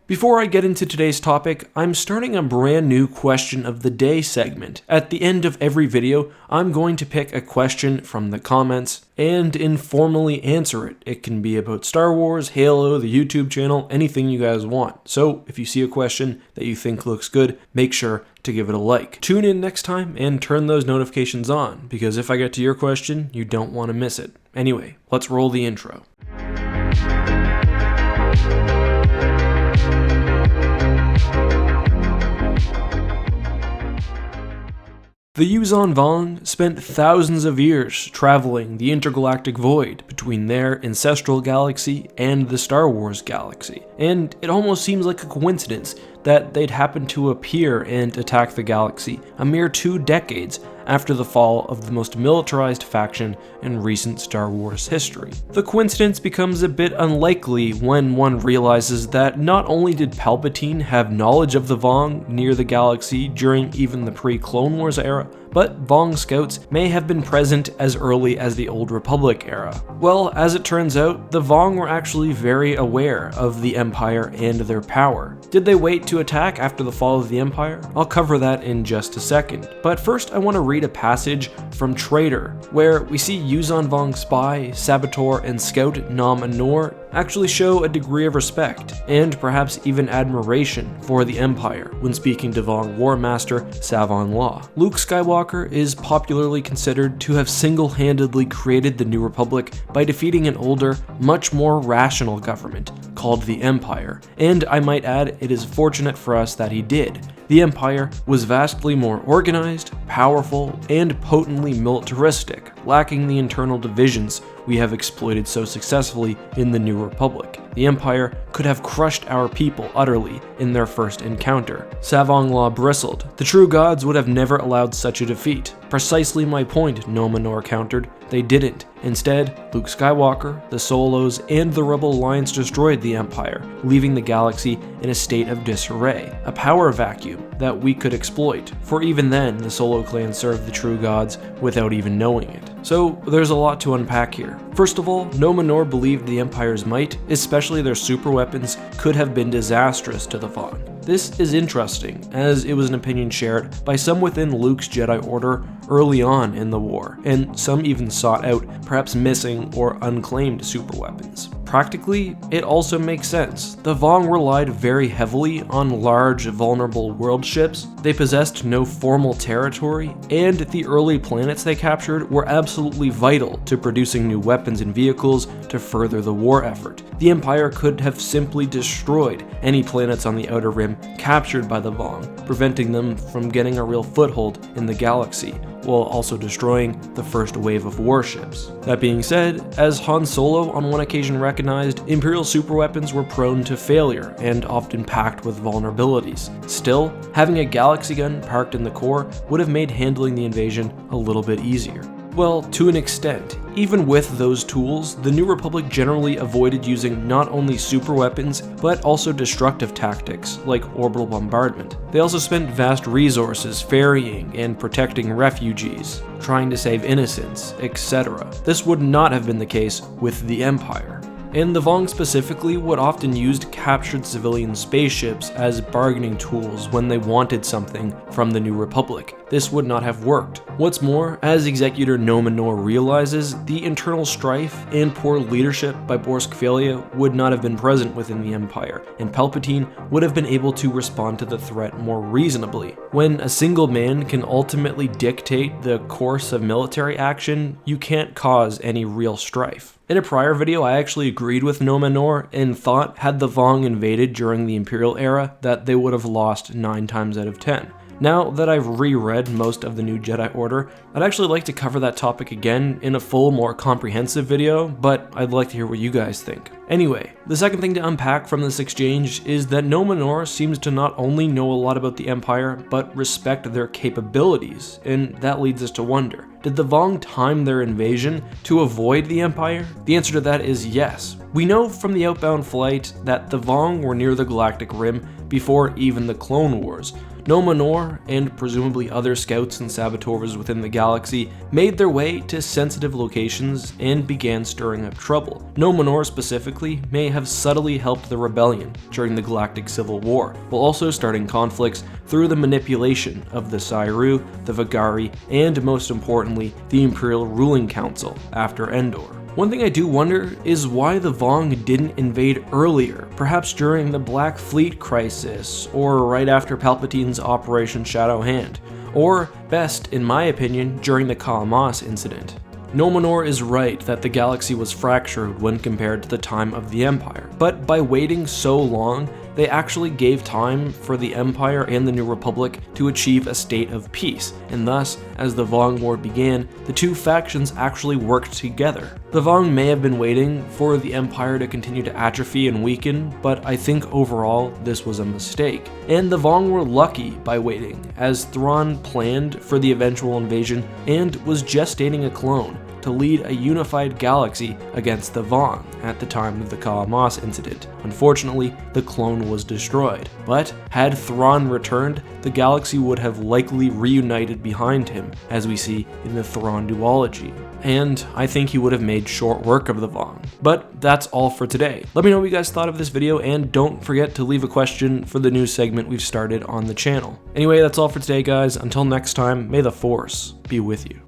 Before I get into today's topic, I'm starting a brand new question of the day segment. At the end of every video, I'm going to pick a question from the comments and informally answer it. It can be about Star Wars, Halo, the YouTube channel, anything you guys want. So if you see a question that you think looks good, make sure to give it a like. Tune in next time and turn those notifications on, because if I get to your question, you don't want to miss it. Anyway, let's roll the intro. The Yuuzhan Vong spent thousands of years traveling the intergalactic void between their ancestral galaxy and the Star Wars galaxy, and it almost seems like a coincidence that they'd happen to appear and attack the galaxy a mere 2 decades after the fall of the most militarized faction in recent Star Wars history. The coincidence becomes a bit unlikely when one realizes that not only did Palpatine have knowledge of the Vong near the galaxy during even the pre-Clone Wars era, but Vong scouts may have been present as early as the Old Republic era. Well, as it turns out, the Vong were actually very aware of the Empire and their power. Did they wait to attack after the fall of the Empire? I'll cover that in just a second, but first I want to read a passage from Traitor, where we see Yuuzhan Vong's spy, saboteur, and scout Nom Anor actually show a degree of respect, and perhaps even admiration, for the Empire when speaking to Vong War Master Savon Law. Luke Skywalker is popularly considered to have single-handedly created the New Republic by defeating an older, much more rational government called the Empire, and I might add, it is fortunate for us that he did. The Empire was vastly more organized, powerful, and potently militaristic, lacking the internal divisions we have exploited so successfully in the New Republic. The Empire could have crushed our people utterly in their first encounter. Savon Law bristled. The true gods would have never allowed such a defeat. Precisely my point, Nom Anor countered. They didn't. Instead, Luke Skywalker, the Solos, and the Rebel Alliance destroyed the Empire, leaving the galaxy in a state of disarray, a power vacuum that we could exploit, for even then the Solo clan served the true gods without even knowing it. So there's a lot to unpack here. First of all, Nom Anor believed the Empire's might, especially their super weapons, could have been disastrous to the Vong. This is interesting, as it was an opinion shared by some within Luke's Jedi Order early on in the war, and some even sought out perhaps missing or unclaimed superweapons. Practically, it also makes sense. The Vong relied very heavily on large, vulnerable world ships, they possessed no formal territory, and the early planets they captured were absolutely vital to producing new weapons and vehicles to further the war effort. The Empire could have simply destroyed any planets on the Outer Rim captured by the Vong, preventing them from getting a real foothold in the galaxy, while also destroying the first wave of warships. That being said, as Han Solo on one occasion recognized, Imperial superweapons were prone to failure and often packed with vulnerabilities. Still, having a galaxy gun parked in the core would have made handling the invasion a little bit easier. Well, to an extent. Even with those tools, the New Republic generally avoided using not only super weapons, but also destructive tactics, like orbital bombardment. They also spent vast resources ferrying and protecting refugees, trying to save innocents, etc. This would not have been the case with the Empire. And the Vong specifically would often use captured civilian spaceships as bargaining tools when they wanted something from the New Republic. This would not have worked. What's more, as Executor Nom Anor realizes, the internal strife and poor leadership by Borsk Felia would not have been present within the Empire, and Palpatine would have been able to respond to the threat more reasonably. When a single man can ultimately dictate the course of military action, you can't cause any real strife. In a prior video, I actually agreed with Nom Anor and thought had the Vong invaded during the Imperial era that they would have lost 9 times out of 10. Now that I've reread most of the new Jedi Order, I'd actually like to cover that topic again in a full, more comprehensive video, but I'd like to hear what you guys think. Anyway, the second thing to unpack from this exchange is that Nom Anor seems to not only know a lot about the Empire, but respect their capabilities, and that leads us to wonder, did the Vong time their invasion to avoid the Empire? The answer to that is yes. We know from the outbound flight that the Vong were near the Galactic Rim before even the Clone Wars. Numenor, and presumably other scouts and saboteurs within the galaxy, made their way to sensitive locations and began stirring up trouble. Numenor specifically may have subtly helped the rebellion during the Galactic Civil War, while also starting conflicts through the manipulation of the Sairu, the Vagari, and most importantly, the Imperial Ruling Council after Endor. One thing I do wonder is why the Vong didn't invade earlier, perhaps during the Black Fleet crisis, or right after Palpatine's Operation Shadow Hand, or best, in my opinion, during the Kalamas incident. Numenor is right that the galaxy was fractured when compared to the time of the Empire, but by waiting so long, they actually gave time for the Empire and the New Republic to achieve a state of peace, and thus, as the Vong War began, the two factions actually worked together. The Vong may have been waiting for the Empire to continue to atrophy and weaken, but I think overall this was a mistake. And the Vong were lucky by waiting, as Thrawn planned for the eventual invasion and was gestating a clone to lead a unified galaxy against the Vong at the time of the Kalamas incident. Unfortunately, the clone was destroyed, but had Thrawn returned, the galaxy would have likely reunited behind him, as we see in the Thrawn duology. And I think he would have made short work of the Vong. But that's all for today. Let me know what you guys thought of this video, and don't forget to leave a question for the news segment we've started on the channel. Anyway, that's all for today, guys. Until next time, may the Force be with you.